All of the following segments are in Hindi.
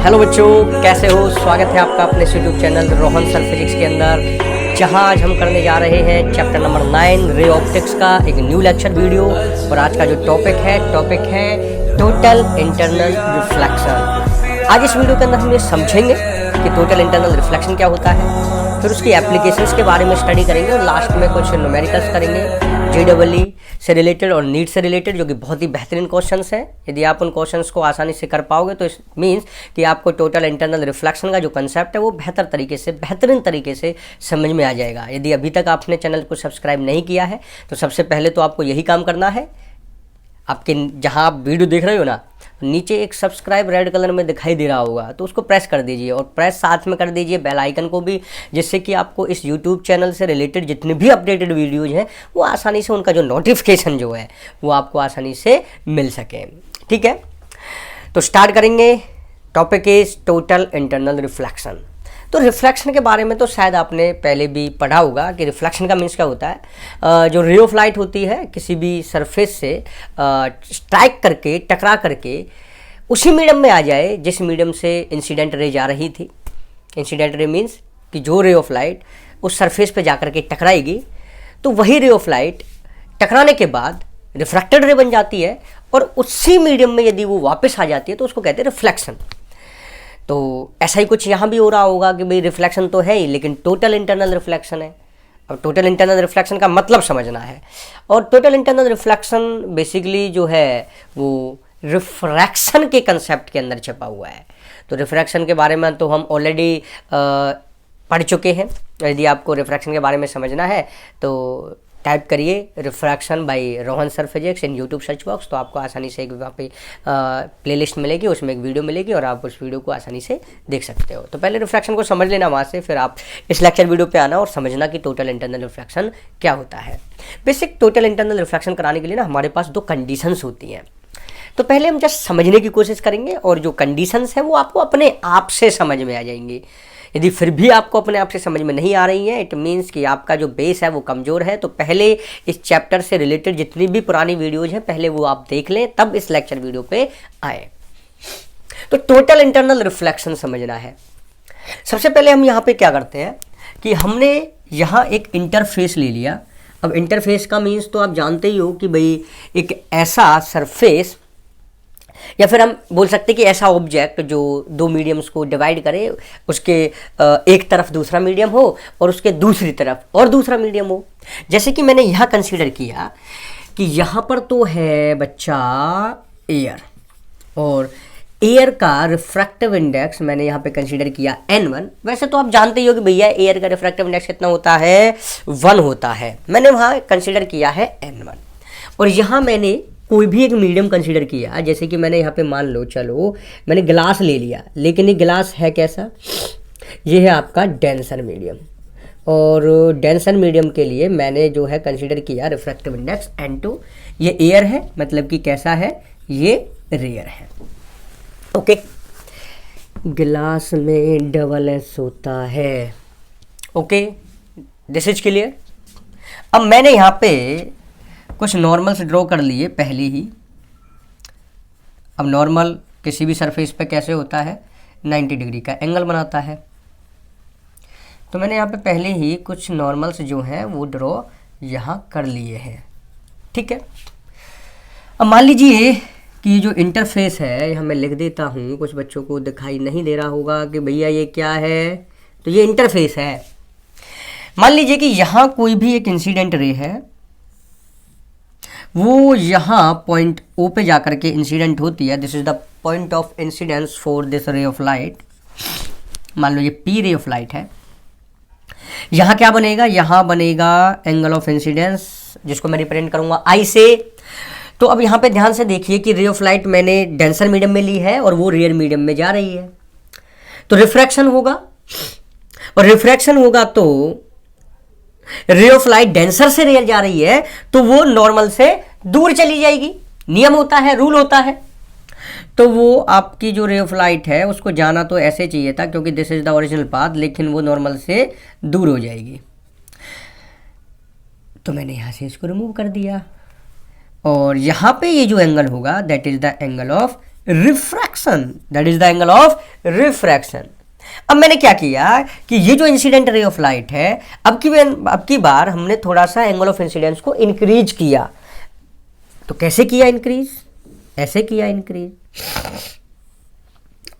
हेलो बच्चों, कैसे हो। स्वागत है आपका अपने YouTube channel Rohan sir physics के अंदर, जहां आज हम करने जा रहे हैं चैप्टर नंबर 9 रे ऑप्टिक्स का एक न्यू लेक्चर वीडियो। और आज का जो टॉपिक है टोटल इंटरनल रिफ्लेक्शन। आज इस वीडियो के अंदर हम ये समझेंगे कि टोटल इंटरनल रिफ्लेक्शन क्या होता है, फिर उसकी एप्लीकेशंस के बारे में स्टडी करेंगे और लास्ट में कुछ न्यूमेरिकल्स करेंगे JEE से रिलेटेड और नीट से रिलेटेड, जो कि बहुत ही बेहतरीन क्वेश्चंस हैं। यदि आप उन क्वेश्चंस को आसानी से कर पाओगे तो इस मीन्स कि आपको टोटल इंटरनल रिफ्लेक्शन का जो कंसेप्ट है वो बेहतरीन तरीके से समझ में आ जाएगा। यदि अभी तक आपने चैनल को सब्सक्राइब नहीं किया है तो सबसे पहले तो आपको यही काम करना है। आपके जहां आप वीडियो देख रहे हो ना, नीचे एक सब्सक्राइब रेड कलर में दिखाई दे रहा होगा, तो उसको प्रेस कर दीजिए और प्रेस साथ में कर दीजिए बेल आइकन को भी, जिससे कि आपको इस यूट्यूब चैनल से रिलेटेड जितने भी अपडेटेड वीडियोज हैं वो आसानी से उनका जो नोटिफिकेशन जो है वो आपको आसानी से मिल सके। ठीक है, तो स्टार्ट करेंगे। Topic is total internal reflection. तो रिफ्लेक्शन के बारे में तो शायद आपने पहले भी पढ़ा होगा कि रिफ्लेक्शन का मीन्स क्या होता है। जो रे ऑफ लाइट होती है किसी भी सरफेस से स्ट्राइक करके, टकरा करके उसी मीडियम में आ जाए जिस मीडियम से इंसिडेंट रे जा रही थी। इंसिडेंट रे मीन्स कि जो रे ऑफ लाइट उस सरफेस पे जा करके टकराएगी, तो वही रे ऑफ लाइट टकराने के बाद रिफ्रैक्टेड रे बन जाती है और उसी मीडियम में यदि वो वापस आ जाती है तो उसको कहते हैं रिफ्लेक्शन। तो ऐसा ही कुछ यहाँ भी हो रहा होगा कि भाई रिफ्लेक्शन तो है ही, लेकिन टोटल इंटरनल रिफ्लेक्शन है। अब टोटल इंटरनल रिफ्लेक्शन का मतलब समझना है। और टोटल इंटरनल रिफ्लेक्शन बेसिकली जो है वो रिफ्रैक्शन के कंसेप्ट के अंदर छपा हुआ है। तो रिफ्रैक्शन के बारे में तो हम ऑलरेडी पढ़ चुके हैं। यदि आपको रिफ्रैक्शन के बारे में समझना है तो टाइप करिए refraction by Rohan sir physics in YouTube search box, तो आपको आसानी से एक वहाँ पे प्लेलिस्ट मिलेगी, उसमें एक वीडियो मिलेगी और आप उस वीडियो को आसानी से देख सकते हो। तो पहले रिफ्रैक्शन को समझ लेना, वहाँ से फिर आप इस लेक्चर वीडियो पे आना और समझना कि टोटल इंटरनल रिफ्लेक्शन क्या होता है। बेसिक टोटल इंटरनल रिफ्लेक्शन कराने के लिए ना हमारे पास दो कंडीशंस होती हैं। तो पहले हम जस्ट समझने की कोशिश करेंगे और जो कंडीशंस हैं वो आपको अपने आप से समझ में आ जाएंगी। यदि फिर भी आपको अपने आप से समझ में नहीं आ रही है, इट मीन्स कि आपका जो बेस है वो कमज़ोर है। तो पहले इस चैप्टर से रिलेटेड जितनी भी पुरानी वीडियोज हैं पहले वो आप देख लें, तब इस लेक्चर वीडियो पे आए। तो टोटल इंटरनल रिफ्लेक्शन समझना है। सबसे पहले हम यहाँ पे क्या करते हैं कि हमने यहाँ एक इंटरफेस ले लिया। अब इंटरफेस का मीन्स तो आप जानते ही हो कि भाई एक ऐसा सरफेस, या फिर हम बोल सकते हैं कि ऐसा ऑब्जेक्ट जो दो मीडियम्स को डिवाइड करे, उसके एक तरफ दूसरा मीडियम हो और उसके दूसरी तरफ और दूसरा मीडियम हो। जैसे कि मैंने यहाँ कंसीडर किया कि यहाँ पर तो है बच्चा एयर, और एयर का रिफ्रैक्टिव इंडेक्स मैंने यहाँ पे कंसीडर किया N1। वैसे तो आप जानते ही हो कि भैया एयर का रिफ्रैक्टिव इंडेक्स कितना होता है, 1 होता है। मैंने वहाँ कंसीडर किया है N1, और यहाँ मैंने कोई भी एक मीडियम कंसीडर किया। जैसे कि मैंने यहाँ पे मान लो, चलो मैंने ग्लास ले लिया, लेकिन ये ग्लास है कैसा, ये है आपका डेंसर मीडियम, और डेंसर मीडियम के लिए मैंने जो है कंसीडर किया रिफ्रैक्टिव इंडेक्स N2। ये एयर है, मतलब कि कैसा है, ये रेयर है। ओके, ग्लास में डबल एस होता है। Okay, this is clear. अब मैंने यहाँ पे कुछ नॉर्मल्स ड्रॉ कर लिए पहले ही। अब नॉर्मल किसी भी सरफेस पे कैसे होता है, 90 डिग्री का एंगल बनाता है। तो मैंने यहाँ पे पहले ही कुछ नॉर्मल्स जो हैं वो ड्रॉ यहाँ कर लिए हैं। ठीक है, अब मान लीजिए कि जो इंटरफेस है यहाँ मैं लिख देता हूँ, कुछ बच्चों को दिखाई नहीं दे रहा होगा कि भैया ये क्या है। तो ये इंटरफेस है। मान लीजिए कि यहाँ कोई भी एक इंसिडेंट रे है, वो यहाँ पॉइंट O पे जाकर के इंसिडेंट होती है। This is the point of incidence for this रे ऑफ लाइट। मान लो ये P रे ऑफ लाइट है। यहाँ क्या बनेगा, यहाँ बनेगा एंगल ऑफ इंसिडेंस, जिसको मैं रिप्रेजेंट करूंगा I से। तो अब यहाँ पे ध्यान से देखिए कि रे ऑफ लाइट मैंने डेंसर मीडियम में ली है और वो रेयर मीडियम में जा रही है। तो रिफ्रैक्शन होगा, और रिफ्रैक्शन होगा तो रे ऑफ लाइट डेंसर से रेयर जा रही है तो वो नॉर्मल से दूर चली जाएगी। नियम होता है, रूल होता है। तो वो आपकी जो रे ऑफ लाइट है उसको जाना तो ऐसे चाहिए था, क्योंकि this is the original path, लेकिन वो नॉर्मल से दूर हो जाएगी। तो मैंने यहाँ से इसको रिमूव कर दिया, और यहाँ पे ये जो एंगल होगा that is the angle of refraction, that is the angle of refraction. अब मैंने क्या किया कि ये जो इंसिडेंट रे ऑफ लाइट है, अब की बार हमने थोड़ा सा एंगल ऑफ इंसिडेंस को इंक्रीज किया। तो कैसे किया इंक्रीज? ऐसे किया इंक्रीज।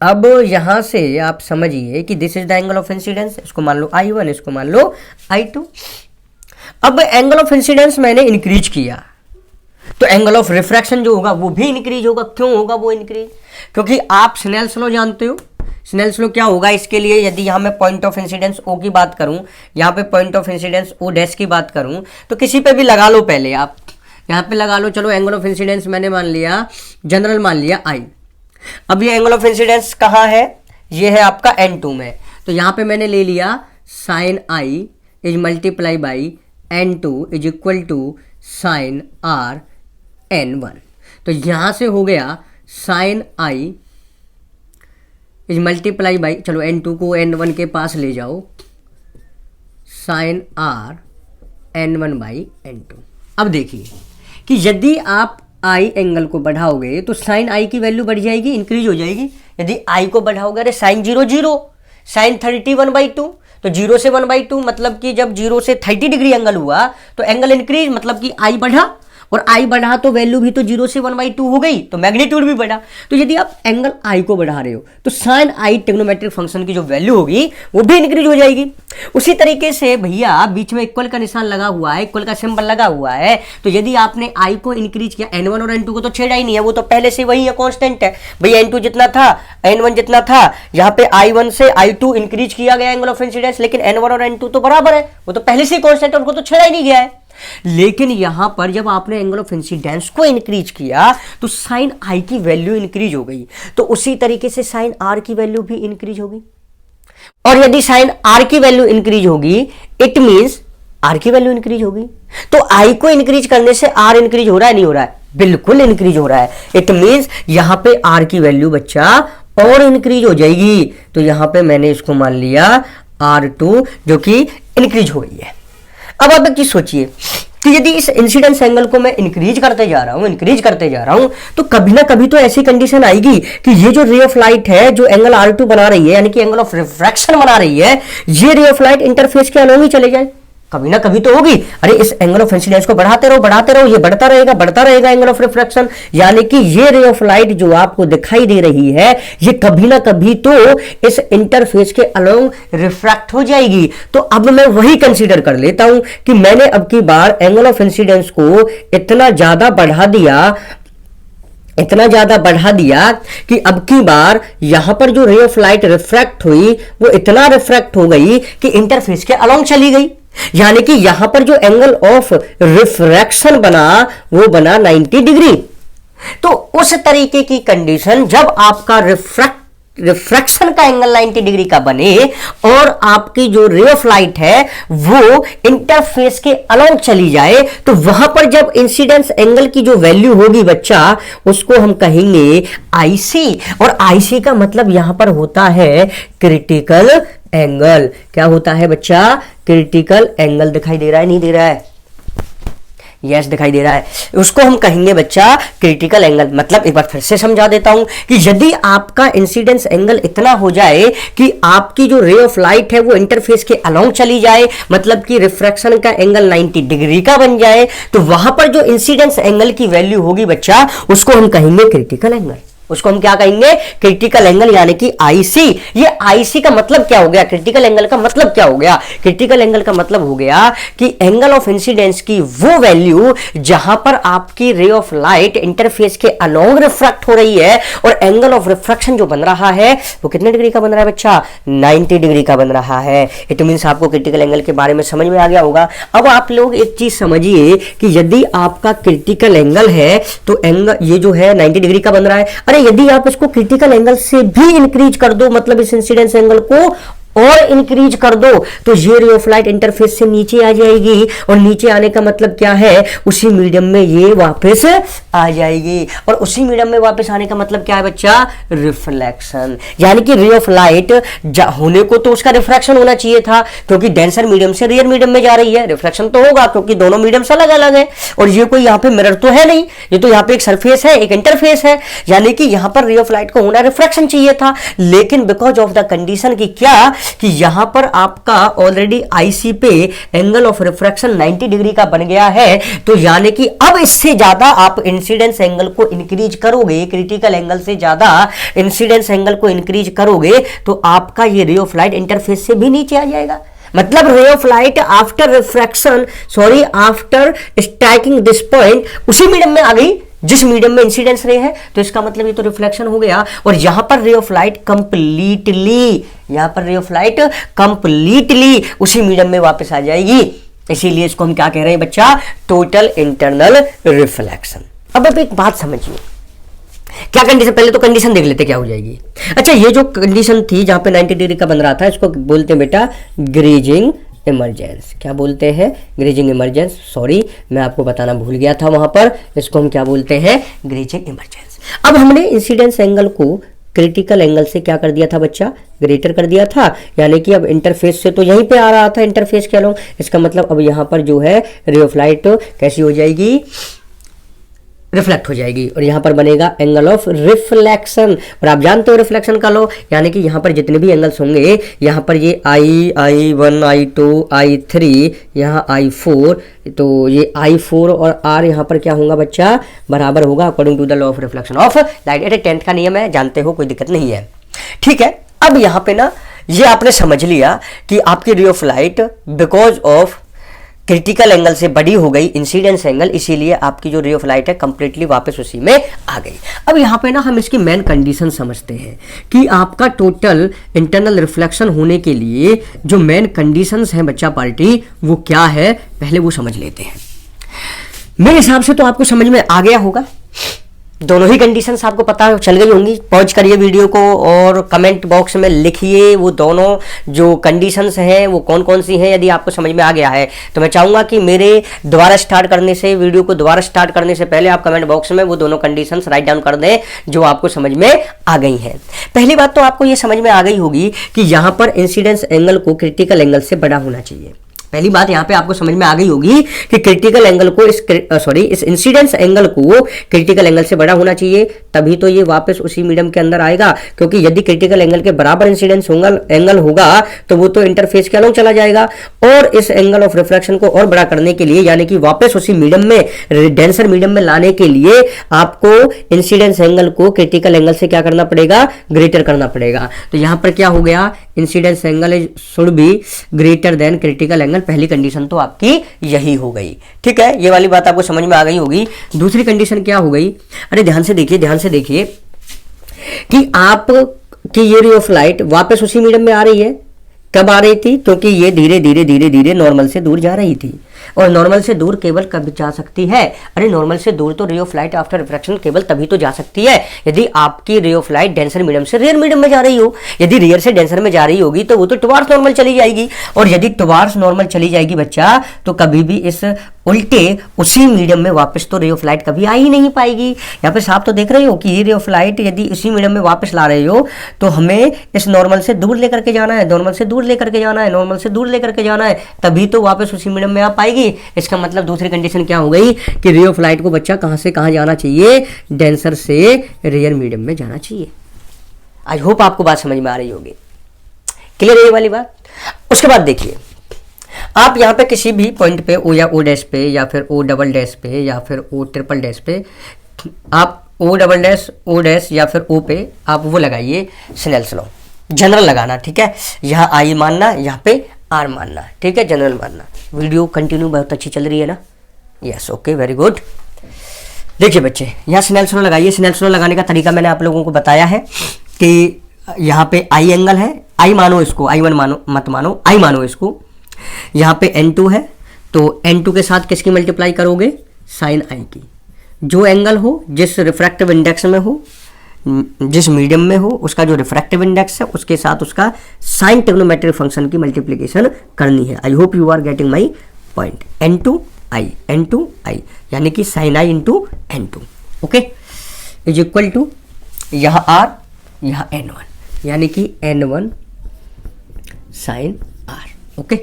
अब यहां से आप समझिए कि this is the angle of incidence, इसको मान लो I1, इसको मान लो I2। अब एंगल ऑफ इंसिडेंस मैंने इंक्रीज किया, तो एंगल ऑफ रिफ्रैक्शन जो होगा वो भी इंक्रीज होगा। क्यों होगा वो इंक्रीज? क्योंकि आप स्नेल्स लॉ जानते हो। स्नेल्स लॉ क्या होगा इसके लिए? यदि यहाँ मैं पॉइंट ऑफ इंसिडेंस O की बात करूं, यहाँ पे point of incidence O dash की बात करूं, तो किसी पे भी लगा लो, पहले आप यहाँ पे लगा लो। चलो एंगल ऑफ इंसिडेंस मैंने मान लिया, जनरल मान लिया I। अब ये एंगल ऑफ इंसिडेंस कहाँ है? ये है आपका N2 में। तो यहाँ पे मैंने ले लिया sine I is multiply by N2 is equal to sine R N1। तो यहाँ से हो गया sine I is multiply by, चलो N2 को N1 के पास ले जाओ, sign R N1 by N2। अब देखिए कि यदि आप I एंगल को बढ़ाओगे तो साइन I की वैल्यू बढ़ जाएगी, इंक्रीज हो जाएगी। यदि I को बढ़ाओगे, अरे साइन 0 0, साइन 30 1/2, तो 0 से 1/2 मतलब कि जब 0 से 30 डिग्री एंगल हुआ तो एंगल इंक्रीज, मतलब कि I बढ़ा, और I बढ़ा तो वैल्यू भी तो 0 से 1/2 हो गई, तो मैग्नीट्यूड भी बढ़ा। तो यदि आप एंगल I को बढ़ा रहे हो तो साइन I ट्रिग्नोमेट्रिक फंक्शन की जो वैल्यू होगी वो भी इंक्रीज हो जाएगी। उसी तरीके से भैया बीच में इक्वल का निशान लगा हुआ है, इक्वल का सिंबल लगा हुआ है, तो यदि आपने I को इंक्रीज किया, N1 और N2 को तो छेड़ा ही नहीं है, वो तो पहले से वही है, कॉन्स्टेंट है भैया। N2 जितना था N1 जितना था, यहाँ पे I1 से I2 इंक्रीज किया गया एंगल ऑफ इंसिडेंस, लेकिन N1 और N2 तो बराबर है, वो तो पहले से कॉन्स्टेंट है, उनको तो छेड़ा ही नहीं गया है। लेकिन यहां पर जब आपने एंगल ऑफ इंसिडेंस को इंक्रीज किया तो साइन I की वैल्यू इंक्रीज हो गई, तो उसी तरीके से साइन R की वैल्यू भी इंक्रीज होगी। और यदि साइन R की वैल्यू इंक्रीज होगी, इट मींस R की वैल्यू इंक्रीज होगी। तो I को इंक्रीज करने से R इंक्रीज हो रहा है, नहीं हो रहा है? बिल्कुल इंक्रीज हो रहा है। इट मींस यहां पे R की वैल्यू बच्चा और इंक्रीज हो जाएगी। तो यहां पे मैंने इसको मान लिया R2 जो कि इंक्रीज हो गई है। अब आप एक चीज सोचिए कि यदि इस इंसिडेंस एंगल को मैं इंक्रीज करते जा रहा हूं तो कभी ना कभी तो ऐसी कंडीशन आएगी कि ये जो रे ऑफ लाइट है जो एंगल R2 बना रही है, यानी कि एंगल ऑफ रिफ्रैक्शन बना रही है, ये रे ऑफ लाइट इंटरफेस के अलोंग ही चले जाए। कभी ना कभी तो होगी। अरे इस एंगल ऑफ इंसिडेंस को बढ़ाते रहो, ये बढ़ता रहेगा एंगल ऑफ रिफ्रैक्शन, यानी कि ये रे ऑफ लाइट जो आपको दिखाई दे रही है ये कभी ना कभी तो इस इंटरफेस के अलोंग रिफ्रैक्ट हो जाएगी। तो अब मैं वही कंसीडर कर लेता हूं कि मैंने अब की बार एंगल ऑफ इंसिडेंस को इतना ज्यादा बढ़ा दिया कि अब की बार यहां पर जो रे ऑफ लाइट रिफ्रैक्ट हुई वो इतना रिफ्रैक्ट हो गई कि इंटरफेस के अलोंग चली गई, यानी कि यहां पर जो एंगल ऑफ रिफ्रैक्शन बना वो बना 90 डिग्री। तो उस तरीके की कंडीशन जब आपका रिफ्रैक्शन का एंगल 90 डिग्री का बने और आपकी जो रे ऑफ लाइट है वो इंटरफेस के अलोंग चली जाए, तो वहां पर जब इंसिडेंस एंगल की जो वैल्यू होगी बच्चा उसको हम कहेंगे IC। और IC का मतलब यहां पर होता है क्रिटिकल एंगल। क्या होता है बच्चा? Critical angle. दिखाई दे रहा है, नहीं दे रहा है? यस दिखाई दे रहा है। उसको हम कहेंगे बच्चा क्रिटिकल एंगल। मतलब एक बार फिर से समझा देता हूं कि यदि आपका इंसिडेंस एंगल इतना हो जाए कि आपकी जो रे ऑफ लाइट है वो इंटरफेस के अलोंग चली जाए, मतलब कि रिफ्रैक्शन का एंगल 90 डिग्री का बन जाए, तो वहां पर जो इंसिडेंस एंगल की वैल्यू होगी बच्चा उसको हम कहेंगे क्रिटिकल एंगल। उसको हम क्या कहेंगे? क्रिटिकल एंगल, यानी कि IC। ये IC का मतलब क्या हो गया? क्रिटिकल एंगल का मतलब क्या हो गया? क्रिटिकल एंगल का मतलब हो गया कि एंगल ऑफ इंसिडेंस की वो वैल्यू जहां पर आपकी रे ऑफ लाइट इंटरफेस के अलोंग रिफ्रैक्ट हो रही है और एंगल ऑफ रिफ्रैक्शन जो बन रहा है वो कितने डिग्री का बन रहा है बच्चा? 90 डिग्री का बन रहा है। इट मींस आपको क्रिटिकल एंगल के बारे में समझ में आ गया होगा। अब आप लोग एक चीज समझिए कि यदि आपका क्रिटिकल एंगल है तो एंगल ये जो है 90 डिग्री का बन रहा है। अरे यदि आप इसको क्रिटिकल एंगल से भी इंक्रीज कर दो, मतलब इस इंसिडेंस एंगल को और इंक्रीज कर दो, तो ये रे ऑफ लाइट इंटरफेस से नीचे आ जाएगी। और नीचे आने का मतलब क्या है? उसी मीडियम में ये वापस आ जाएगी। और उसी मीडियम में वापस आने का मतलब क्या है बच्चा? रिफ्लेक्शन। यानी कि रे ऑफ लाइट होने को तो उसका रिफ्रैक्शन होना चाहिए था, क्योंकि डेंसर मीडियम से रेयर मीडियम में जा रही है, रिफ्लेक्शन तो होगा क्योंकि दोनों मीडियम्स अलग अलग है। और ये कोई यहाँ पे मिरर तो है नहीं, ये तो यहाँ पे एक सरफेस है, एक इंटरफेस है, यानी कि यहाँ पर रे ऑफ लाइट को होना रिफ्रैक्शन चाहिए था। लेकिन बिकॉज ऑफ द कंडीशन की क्या, कि यहाँ पर आपका ऑलरेडी आईसी पे एंगल ऑफ रिफ्रैक्शन 90 डिग्री का बन गया है, तो यानी कि अब इससे ज्यादा आप इंसिडेंस एंगल को इंक्रीज करोगे, क्रिटिकल एंगल से ज्यादा इंसिडेंस एंगल को इंक्रीज करोगे, तो आपका ये रे ऑफ लाइट इंटरफेस से भी नीचे आ जाएगा। मतलब रे of light after refraction, sorry after striking this point उसी मीडियम में आ गई जिस मीडियम में इंसिडेंस रे है, तो इसका मतलब ये तो रिफ्लेक्शन हो गया। और यहां पर रे ऑफ लाइट कंप्लीटली, यहां पर रे ऑफ लाइट कंप्लीटली उसी मीडियम में वापस आ जाएगी। इसीलिए इसको हम क्या कह रहे हैं बच्चा? Total internal reflection. अब एक बात समझिए, क्या कंडीशन, पहले तो कंडीशन देख लेते क्या हो जाएगी। अच्छा, ये जो कंडीशन थी जहां पे 90 डिग्री का बन रहा था, इसको बोलते हैं बेटा ग्रेजिंग इमरजेंस। क्या बोलते हैं? Grazing emergence. सॉरी, मैं आपको बताना भूल गया था वहां पर, इसको हम क्या बोलते हैं? Grazing emergence. अब हमने इंसिडेंस एंगल को क्रिटिकल एंगल से क्या कर दिया था बच्चा? ग्रेटर कर दिया था, यानी कि अब इंटरफेस से तो यहीं पे आ रहा था, इंटरफेस कह लो। इसका मतलब अब यहां पर जो है रे ऑफ लाइट कैसी हो जाएगी? रिफ्लेक्ट हो जाएगी, और यहां पर बनेगा एंगल ऑफ रिफ्लेक्शन। और आप जानते हो रिफ्लेक्शन का लो, यानी कि यहां पर जितने भी एंगल्स होंगे, यहां पर ये I1, I2, I3, यहाँ I4, तो ये I4 और R यहां पर क्या होगा बच्चा? बराबर होगा according to the law of reflection of light. ये 10th का नियम है, जानते हो, कोई दिक्कत नहीं है। ठीक है, अब यहां पे ना ये आपने समझ लिया कि आपकी रे of light because of critical angle से बड़ी हो गई इंसिडेंस एंगल, इसीलिए आपकी जो रे ऑफ लाइट है कंप्लीटली वापस उसी में आ गई। अब यहाँ पे ना हम इसकी मेन कंडीशन समझते हैं कि आपका टोटल इंटरनल रिफ्लेक्शन होने के लिए जो मेन कंडीशंस हैं बच्चा पार्टी, वो क्या है पहले वो समझ लेते हैं। मेरे हिसाब से तो आपको समझ में आ गया होगा, दोनों ही कंडीशंस आपको पता चल गई होंगी। पॉज करिए वीडियो को और कमेंट बॉक्स में लिखिए वो दोनों जो कंडीशंस हैं वो कौन कौन सी हैं। यदि आपको समझ में आ गया है तो मैं चाहूंगा कि मेरे दोबारा स्टार्ट करने से, वीडियो को दोबारा स्टार्ट करने से पहले आप कमेंट बॉक्स में वो दोनों कंडीशंस राइट डाउन कर दें जो आपको समझ में आ गई हैं। पहली बात तो आपको ये समझ में आ गई होगी कि यहां पर इंसिडेंस एंगल को क्रिटिकल एंगल से बड़ा होना चाहिए। पहली बात यहां पे आपको समझ में आ गई होगी कि क्रिटिकल एंगल को इस इंसिडेंस एंगल को क्रिटिकल एंगल से बड़ा होना चाहिए, तभी तो ये वापस उसी मीडियम के अंदर आएगा। क्योंकि यदि क्रिटिकल एंगल के बराबर इंसिडेंस एंगल होगा तो वो तो इंटरफेस के अलग चला जाएगा। और इस एंगल ऑफ रिफ्रैक्शन को और बड़ा करने के लिए, यानी कि वापस उसी मीडियम में, डेंसर मीडियम में लाने के लिए आपको इंसिडेंस एंगल को क्रिटिकल एंगल से क्या करना पड़ेगा? ग्रेटर करना पड़ेगा। तो यहां पर क्या हो गया? Incidence angle should be greater than critical angle. पहली कंडीशन तो आपकी यही हो गई। ठीक है, ये वाली बात आपको समझ में आ गई होगी। दूसरी कंडीशन क्या हो गई? अरे ध्यान से देखिए, ध्यान से देखिए कि आप की ये रे ऑफ लाइट वापस उसी मीडियम में आ रही है। कब आ रही थी? क्योंकि ये धीरे धीरे धीरे धीरे नॉर्मल से दूर जा रही थी। और नॉर्मल से दूर केवल कब जा सकती है? अरे नॉर्मल से दूर तो रे ऑफ लाइट आफ्टर रिफ्रैक्शन केवल तभी तो जा सकती है यदि आपकी रे ऑफ लाइट डेंसर मीडियम से रेयर मीडियम में जा रही हो। यदि रेयर से डेंसर में जा रही होगी तो वो तो टुवार्ड्स नॉर्मल चली जाएगी, और यदि टुवार्ड्स नॉर्मल चली जाएगी बच्चा, तो कभी भी इस उल्टे उसी मीडियम में वापस तो रे ऑफ लाइट कभी आ ही नहीं पाएगी। यहाँ पे साफ तो देख रहे हो कि ये रे ऑफ लाइट यदि इसी मीडियम में वापस ला रहे हो तो हमें इस नॉर्मल से दूर लेकर के जाना है, नॉर्मल से दूर लेकर के जाना है, नॉर्मल से दूर लेकर के जाना है, तभी तो वापस उसी मीडियम में आ पाएगी। इसका मतलब दूसरी कंडीशन क्या हो गई कि रे ऑफ लाइट को बच्चा कहां से कहां जाना चाहिए? डेंसर से रेयर मीडियम में जाना चाहिए। आई होप आपको बात समझ में आ रही होगी। क्लियर है ये वाली बात? उसके बाद देखिए, आप यहाँ पे किसी भी पॉइंट पे ओ या ओ डैश पे या फिर ओ डबल डैश पे या फिर ओ ट्रिपल डैश पे, आप O double dash, O dash या फिर ओ पे आप वो लगाइए स्नेल्स लॉ, जनरल लगाना। ठीक है, यहाँ आई मानना, यहाँ पे आर मानना। ठीक है, जनरल मानना। वीडियो कंटिन्यू बहुत अच्छी चल रही है ना? Yes, okay, very good. देखिए बच्चे, यहाँ स्नेल्स लॉ लगाइए। स्नेल्स लॉ लगाने का तरीका मैंने आप लोगों को बताया है कि यहाँ पे आई एंगल है, आई मानो इसको, I1 मानो मत मानो, आई मानो इसको। यहाँ पे N2 है तो N2 के साथ किसकी मल्टीप्लाई करोगे? साइन आई की। जो एंगल हो, जिस रिफ्रैक्टिव इंडेक्स में हो, जिस मीडियम में हो, उसका जो रिफ्रैक्टिव इंडेक्स है उसके साथ उसका साइन ट्रिग्नोमेट्रिक फंक्शन की मल्टीप्लिकेशन करनी है। I hope you are getting my point. N2 I, N2 I, यानी कि sine I into N2। Okay, is equal to यहाँ r, यहाँ n1, यानी कि n1 साइन r। ओके,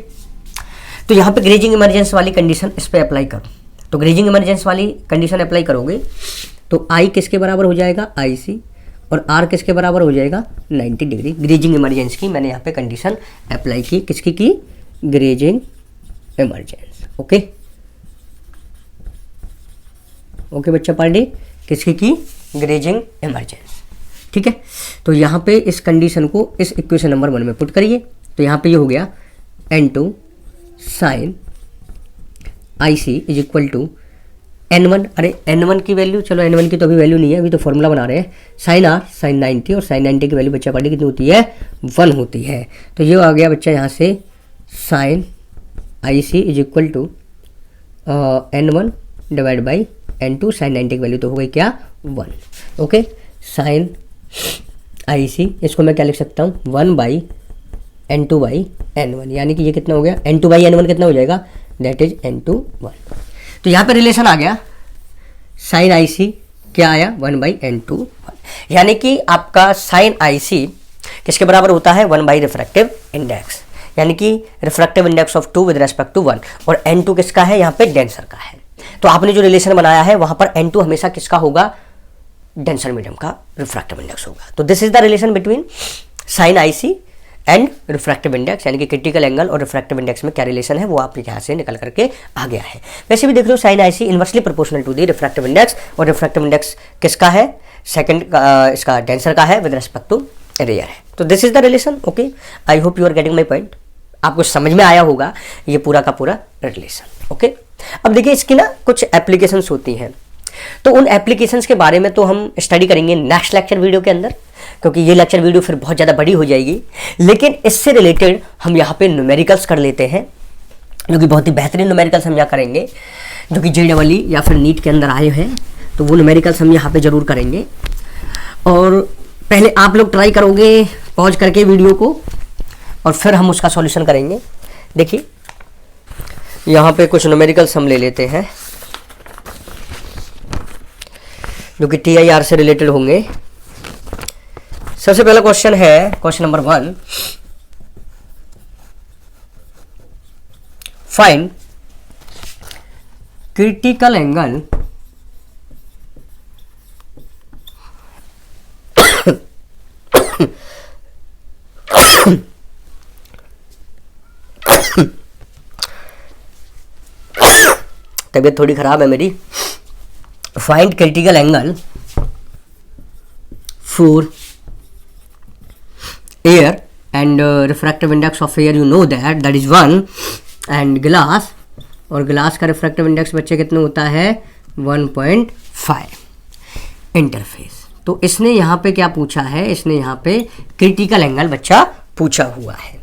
तो यहाँ पे ग्रेजिंग इमरजेंस वाली कंडीशन इस पे अप्लाई करो, तो ग्रेजिंग इमरजेंस वाली कंडीशन अप्लाई करोगे तो I किसके बराबर हो जाएगा, IC, और R किसके बराबर हो जाएगा, 90 डिग्री। ग्रेजिंग इमरजेंस की मैंने यहाँ पे कंडीशन अप्लाई की, किसकी की, ग्रेजिंग इमरजेंस। ओके ओके बच्चा पार्टी, किसकी की, ग्रेजिंग इमरजेंस। ठीक है, तो यहाँ पे इस कंडीशन को इस इक्वेशन नंबर 1 में पुट करिए, तो यहाँ पे ये हो गया n2 sine IC is equal to n1, अरे n1 की वैल्यू, चलो n1 की तो अभी वैल्यू नहीं है, अभी तो फॉर्मूला बना रहे हैं, साइन r साइन 90, और साइन 90 की वैल्यू बच्चा पार्टी कितनी होती है, 1 होती है। तो ये आ गया बच्चा यहाँ से sine IC is equal to n1 divide by n2 sine 90 की वैल्यू तो हो गई क्या, 1। ओके, साइन IC इसको मैं क्या लिख सकता हूँ, 1 बाई n2 बाई n1, यानी कि ये कितना हो गया, n2 बाई n1 कितना हो जाएगा, दैट इज n2 1। तो यहाँ पे रिलेशन आ गया, साइन IC क्या आया, 1 बाई n2 1, यानी कि आपका साइन IC किसके बराबर होता है, 1 बाई रिफ्रैक्टिव इंडेक्स, यानी कि refractive index of 2 with respect to 1, और n2 किसका है, यहाँ पे डेंसर का है। तो आपने जो रिलेशन बनाया है वहां पर n2 हमेशा किसका होगा, डेंसर मीडियम का रिफ्रैक्टिव इंडेक्स होगा। तो this is the relation between sine IC and refractive index, यानी कि क्रिटिकल एंगल और रिफ्रैक्टिव इंडेक्स में क्या रिलेशन है वो आप यहाँ से निकल करके आ गया है। वैसे भी देख लो, sine IC inversely proportional to the refractive index, और रिफ्रैक्टिव इंडेक्स किसका है, सेकंड इसका डेंसर का है विद रिस्पेक्ट टू रेयर है। तो this is the relation. Okay, I hope you are getting my point, आपको समझ में आया होगा ये पूरा का पूरा रिलेशन। ओके, अब देखिए इसकी ना कुछ एप्लीकेशंस होती हैं, तो उन एप्लीकेशंस के बारे में तो हम स्टडी करेंगे नेक्स्ट लेक्चर वीडियो के अंदर, क्योंकि ये लेक्चर वीडियो फिर बहुत ज़्यादा बड़ी हो जाएगी। लेकिन इससे रिलेटेड हम यहाँ पे न्यूमेरिकल्स कर लेते हैं, जो कि बहुत ही बेहतरीन न्यूमेरिकल्स हम यहाँ करेंगे, जो कि JEE या फिर नीट के अंदर आए हैं, तो वो न्यूमेरिकल्स हम यहाँ पे ज़रूर करेंगे। और पहले आप लोग ट्राई करोगे पॉज करके वीडियो को, और फिर हम उसका सॉल्यूशन करेंगे। देखिए यहाँ पे कुछ न्यूमेरिकल्स हम ले लेते हैं जो कि TIR से रिलेटेड होंगे। सबसे पहला क्वेश्चन है question number 1, find critical angle तबीयत थोड़ी खराब है मेरी। Find critical angle for air and refractive index of air, you know that is 1, and glass, और ग्लास का रिफ्रैक्टिव इंडेक्स बच्चे कितना होता है, 1.5। इंटरफेस, तो इसने यहाँ पे क्या पूछा है, इसने यहाँ पे क्रिटिकल एंगल बच्चा पूछा हुआ है।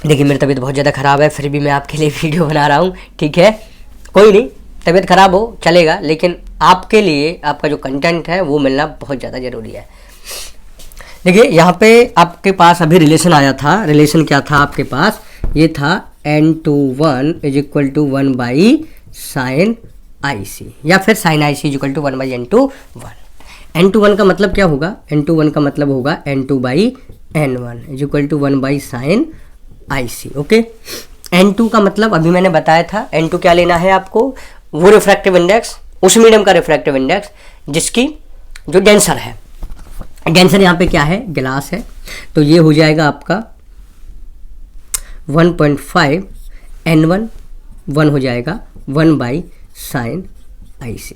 देखिए मेरी तबीयत बहुत ज़्यादा ख़राब है, फिर भी मैं आपके लिए वीडियो बना रहा हूँ, ठीक है, कोई नहीं, तबीयत ख़राब हो चलेगा, लेकिन आपके लिए आपका जो कंटेंट है वो मिलना बहुत ज़्यादा ज़रूरी है। देखिए यहाँ पे आपके पास अभी रिलेशन आया था, रिलेशन क्या था आपके पास, ये था n21 is equal to 1 by sine IC, या फिर sine IC is equal to 1 by n21। n21 का मतलब क्या होगा, n21 का मतलब होगा n2 by n1 is equal to 1 by sine IC। Okay, n2 का मतलब अभी मैंने बताया था, n2 क्या लेना है आपको, वो रिफ्रैक्टिव इंडेक्स, उस मीडियम का रिफ्रैक्टिव इंडेक्स जिसकी जो डेंसर है, डेंसर यहाँ पे क्या है, गिलास है, तो ये हो जाएगा आपका 1.5 n1, 1 हो जाएगा 1 बाई साइन IC।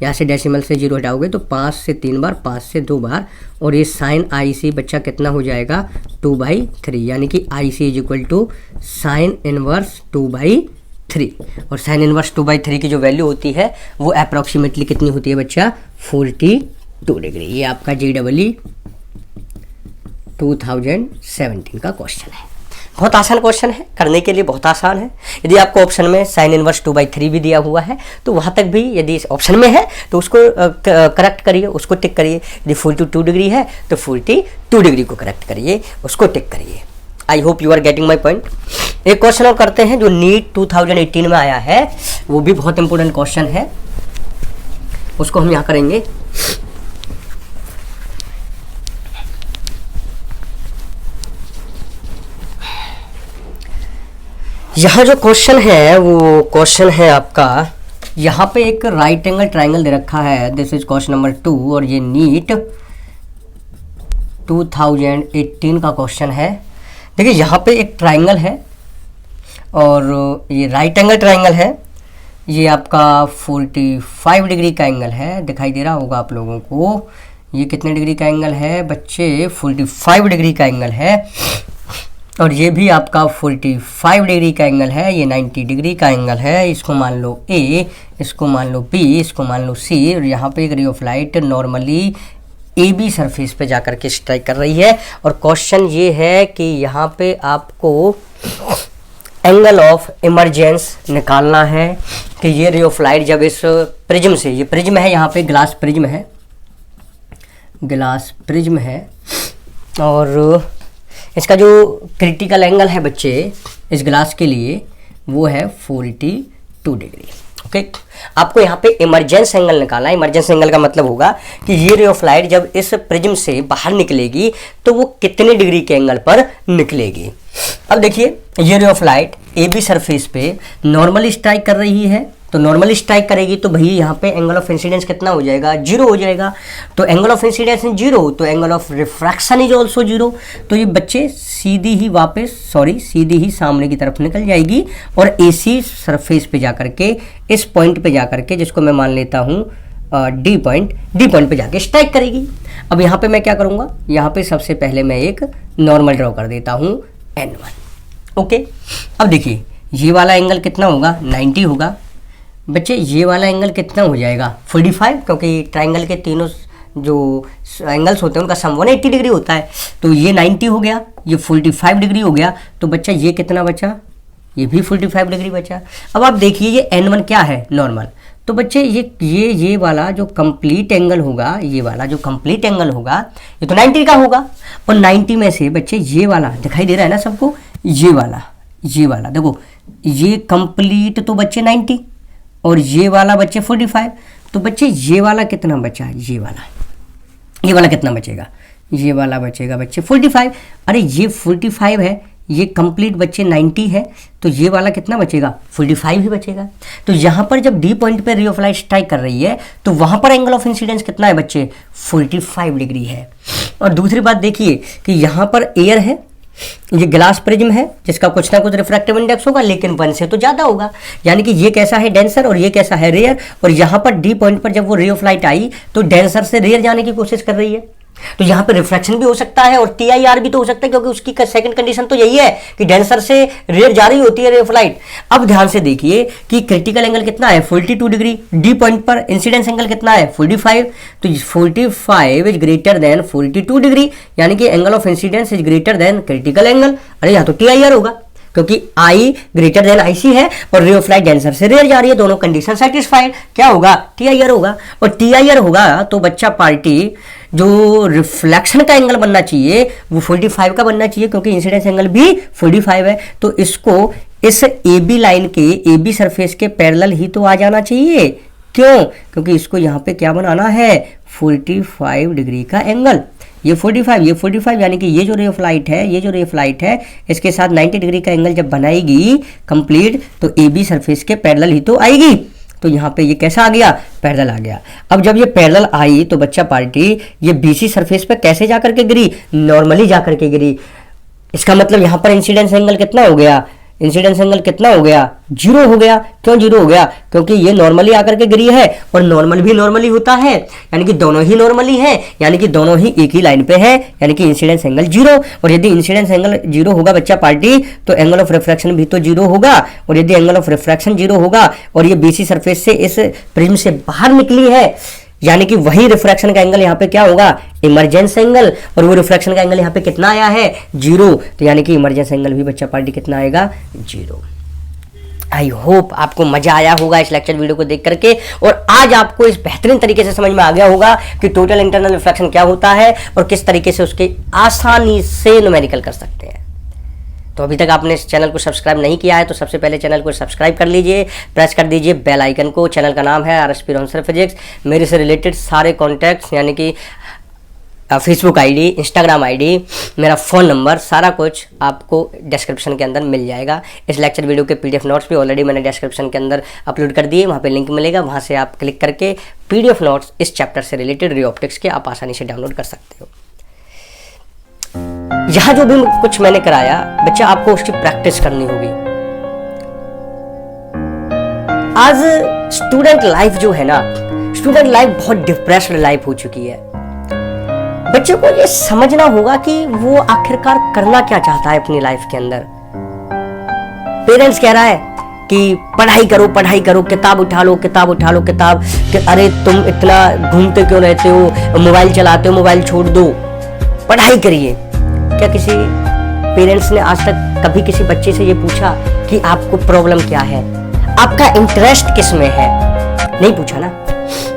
यहाँ से डेसिमल से 0 हटाओगे तो 5 से 3 बार, 5 से 2 बार, और ये साइन IC बच्चा कितना हो जाएगा, 2/3, यानी कि IC is equal to sine inverse 2/3, और साइन इनवर्स 2/3 की जो वैल्यू होती है वो अप्रॉक्सीमेटली कितनी होती है बच्चा, 42 डिग्री। ये आपका JEE 2017 का क्वेश्चन है। बहुत आसान क्वेश्चन है, करने के लिए बहुत आसान है। यदि आपको ऑप्शन में साइन इनवर्स 2/3 भी दिया हुआ है तो वहाँ तक भी यदि ऑप्शन में है तो उसको करेक्ट करिए, उसको टिक करिए। यदि 42 डिग्री है तो 42 डिग्री को करेक्ट करिए, उसको टिक करिए। I hope you are getting my point. एक क्वेश्चन और करते हैं जो नीट 2018 में आया है, वो भी बहुत इंपॉर्टेंट क्वेश्चन है। उसको हम यहाँ करेंगे। यहाँ जो क्वेश्चन है वो क्वेश्चन है आपका, यहाँ पे एक राइट एंगल ट्राइंगल दे रखा है, दिस इज क्वेश्चन नंबर 2 और ये नीट 2018 का क्वेश्चन है। देखिए यहाँ पे एक ट्राइंगल है और ये राइट एंगल ट्राइंगल है, ये आपका 45 डिग्री का एंगल है, दिखाई दे रहा होगा आप लोगों को। ये कितने डिग्री का एंगल है बच्चे? 45 डिग्री का एंगल है। और ये भी आपका 45 डिग्री का एंगल है, ये 90 डिग्री का एंगल है। इसको मान लो ए, इसको मान लो बी, इसको मान लो सी, और यहाँ पे एक ray of light normally A B surface पे जाकर के स्ट्राइक कर रही है। और क्वेश्चन ये है कि यहाँ पे आपको एंगल ऑफ इमरजेंस निकालना है कि ये रे ऑफ लाइट जब इस प्रिज्म से, ये प्रिज्म है, यहाँ पे ग्लास प्रिज्म है, ग्लास प्रिज्म है, और इसका जो क्रिटिकल एंगल है बच्चे इस ग्लास के लिए वो है 42 डिग्री। ओके, आपको यहाँ पे इमरजेंस एंगल निकालना है। इमरजेंस एंगल का मतलब होगा कि ये रे ऑफ लाइट जब इस प्रिज्म से बाहर निकलेगी तो वो कितने डिग्री के एंगल पर निकलेगी। अब देखिए ये ray of light A B surface पे नॉर्मली स्ट्राइक कर रही है, तो नॉर्मली स्ट्राइक करेगी तो भैया यहाँ पे एंगल ऑफ इंसिडेंस कितना हो जाएगा? 0 हो जाएगा। तो एंगल ऑफ इंसिडेंस 0 तो angle of refraction is also 0। तो ये बच्चे सीधी ही वापस सीधी ही सामने की तरफ निकल जाएगी और एसी सरफेस पे जाकर के इस पॉइंट पे जाकर के, जिसको मैं मान लेता हूँ डी पॉइंट पे जाके स्ट्राइक करेगी। अब यहाँ पे मैं क्या करूँगा, यहाँ पे सबसे पहले मैं एक नॉर्मल ड्रॉ कर देता हूँ N1। ओके, अब देखिए ये वाला एंगल कितना होगा? 90 होगा। बच्चे ये वाला एंगल कितना हो जाएगा? 45, क्योंकि ट्राइंगल के तीनों जो एंगल्स होते हैं उनका सम 180 डिग्री होता है। तो ये 90 हो गया, ये 45 डिग्री हो गया। तो बच्चा ये कितना बचा? ये भी 45 डिग्री बचा। अब आप देखिए ये N1 क्या है? नॉर्मल। तो बच्चे ये वाला जो कंप्लीट एंगल होगा, ये वाला जो कंप्लीट एंगल होगा ये तो 90 का होगा। और 90 में से बच्चे ये वाला दिखाई दे रहा है ना सबको, ये वाला देखो, ये कंप्लीट तो बच्चे 90 और ये वाला बच्चे 45। तो बच्चे ये वाला कितना बचा? ये वाला कितना बचेगा? ये वाला बचेगा बच्चे 45। अरे ये 45 है, ये कंप्लीट बच्चे 90 है, तो ये वाला कितना बचेगा? 45 ही बचेगा। तो यहाँ पर जब डी पॉइंट पे रे ऑफ लाइट स्ट्राइक कर रही है तो वहाँ पर एंगल ऑफ इंसिडेंस कितना है बच्चे? 45 डिग्री है। और दूसरी बात देखिए कि यहाँ पर एयर है, ये ग्लास प्रिज्म है जिसका कुछ ना कुछ रिफ्रैक्टिव इंडेक्स होगा, लेकिन 1 से तो ज़्यादा होगा, यानी कि ये कैसा है? डेंसर, और ये कैसा है? रेयर। और यहाँ पर डी पॉइंट पर जब वो रे ऑफ लाइट आई तो डेंसर से रेयर जाने की कोशिश कर रही है, तो यहाँ पे रिफ्रैक्शन भी हो सकता है और TIR भी तो हो सकता है, क्योंकि उसकी सेकंड कंडीशन तो यही है कि डेंसर से रेयर जा रही होती है रे ऑफ लाइट। अब ध्यान से देखिए कि क्रिटिकल एंगल कितना है? 42 डिग्री। डी पॉइंट पर इंसिडेंस एंगल कितना है? 45। तो 45 इज ग्रेटर देन 42 डिग्री, यानी कि angle of incidence is greater than critical angle. अरे यहाँ तो TIR होगा, क्योंकि I ग्रेटर देन IC है और रे ऑफ लाइट डेंसर से रेयर जा रही है, दोनों कंडीशन सेटिस्फाइड। क्या होगा? TIR होगा। और TIR होगा तो बच्चा पार्टी जो रिफ्लेक्शन का एंगल बनना चाहिए वो 45 का बनना चाहिए, क्योंकि इंसिडेंस एंगल भी 45 है। तो इसको इस AB लाइन के AB सरफेस के पैरेलल ही तो आ जाना चाहिए। क्यों? क्योंकि इसको यहाँ पे क्या बनाना है? 45 डिग्री का एंगल। ये 45 यानी कि ये जो रे ऑफ लाइट है इसके साथ 90 डिग्री का एंगल जब बनाएगी कंप्लीट तो AB सरफेस के पैरेलल ही तो आएगी। तो यहाँ पे ये कैसा आ गया? पैरेलल आ गया। अब जब ये पैरेलल आई तो बच्चा पार्टी ये BC सरफेस पे कैसे जाकर के गिरी? नॉर्मली जाकर के गिरी। इसका मतलब यहाँ पर इंसिडेंस एंगल कितना हो गया? इंसिडेंस एंगल कितना हो गया? 0 हो गया। क्यों 0 हो गया? क्योंकि ये नॉर्मली आकर के गिरी है और नॉर्मल भी नॉर्मली होता है, यानी कि दोनों ही नॉर्मली है, यानी कि दोनों ही एक ही लाइन पे है, यानी कि इंसिडेंस एंगल 0। और यदि इंसिडेंस एंगल 0 होगा बच्चा पार्टी तो एंगल ऑफ रिफ्रैक्शन भी तो 0 होगा। और यदि एंगल ऑफ रिफ्रैक्शन 0 होगा और ये BC सरफेस से इस प्रिज्म से बाहर निकली है, यानी कि वही रिफ्रैक्शन का एंगल यहाँ पे क्या होगा? Emergence angle. और वो रिफ्रैक्शन का एंगल यहाँ पे कितना आया है? 0। तो यानी कि इमरजेंस एंगल भी बच्चा पार्टी कितना आएगा? 0। आई होप आपको मजा आया होगा इस लेक्चर वीडियो को देख करके, और आज आपको इस बेहतरीन तरीके से समझ में आ गया होगा कि टोटल इंटरनल रिफ्लेक्शन क्या होता है और किस तरीके से उसके आसानी से न्यूमेरिकल कर सकते हैं। तो अभी तक आपने इस चैनल को सब्सक्राइब नहीं किया है तो सबसे पहले चैनल को सब्सक्राइब कर लीजिए, प्रेस कर दीजिए बेल आइकन को। चैनल का नाम है RSP रोहन सर फिजिक्स। मेरे से रिलेटेड सारे कॉन्टैक्ट्स यानी कि फेसबुक आईडी, इंस्टाग्राम आईडी, मेरा फ़ोन नंबर, सारा कुछ आपको डिस्क्रिप्शन के अंदर मिल जाएगा। इस लेक्चर वीडियो के PDF नोट्स भी ऑलरेडी मैंने डिस्क्रिप्शन के अंदर अपलोड कर दिए, वहाँ पे लिंक मिलेगा, वहाँ से आप क्लिक करके PDF नोट्स इस चैप्टर से रिलेटेड रे ऑप्टिक्स के आप आसानी से डाउनलोड कर सकते हो। यहाँ जो भी कुछ मैंने कराया बच्चा, आपको उसकी प्रैक्टिस करनी होगी। आज स्टूडेंट लाइफ जो है ना, स्टूडेंट लाइफ बहुत डिप्रेस्ड लाइफ हो चुकी है। बच्चे को ये समझना होगा कि वो आखिरकार करना क्या चाहता है अपनी लाइफ के अंदर। पेरेंट्स कह रहा है कि पढ़ाई करो, किताब उठा लो, किताब कि अरे तुम इतना घूमते क्यों रहते हो, मोबाइल चलाते हो, मोबाइल छोड़ दो, पढ़ाई करिए। क्या किसी पेरेंट्स ने आज तक कभी किसी बच्चे से ये पूछा कि आपको प्रॉब्लम क्या है, आपका इंटरेस्ट किस में है? नहीं पूछा ना।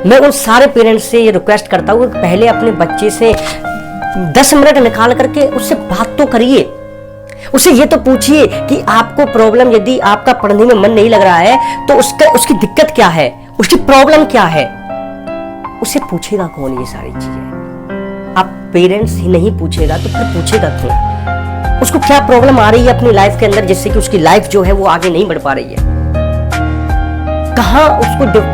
मैं उन सारे पेरेंट्स से ये रिक्वेस्ट करता हूँ कि पहले अपने बच्चे से 10 मिनट निकाल करके उससे बात तो करिए। उसे ये तो पूछिए कि आपको प्रॉब्लम, यदि आपका पढ़ने में मन नहीं लग रहा है तो उसकी दिक्कत क्या है, उसकी प्रॉब्लम क्या है। उसे पूछेगा कौन ये सारी चीजें? आप पेरेंट्स ही नहीं पूछेगा तो फिर पूछेगा क्यों? उसको क्या प्रॉब्लम आ रही है अपनी लाइफ के अंदर जिससे कि उसकी लाइफ जो है वो आगे नहीं बढ़ पा रही है?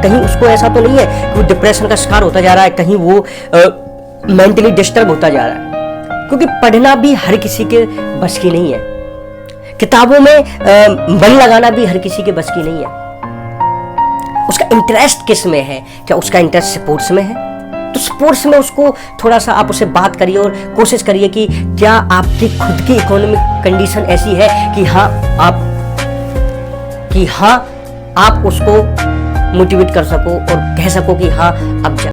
कहीं उसको ऐसा तो नहीं है कि वो डिप्रेशन का शिकार होता जा रहा है, कहीं वो मेंटली डिस्टर्ब होता जा रहा है? क्योंकि पढ़ना भी हर किसी के बस की नहीं है, किताबों में मन लगाना भी हर किसी के बस की नहीं है। उसका इंटरेस्ट किस में है? क्या उसका इंटरेस्ट स्पोर्ट्स में है? तो स्पोर्ट्स में उसको थोड़ा सा आप उससे बात करिए और कोशिश करिए कि क्या आपकी खुद की इकोनॉमिक कंडीशन ऐसी है कि हाँ आप उसको मोटिवेट कर सको और कह सको कि हाँ अब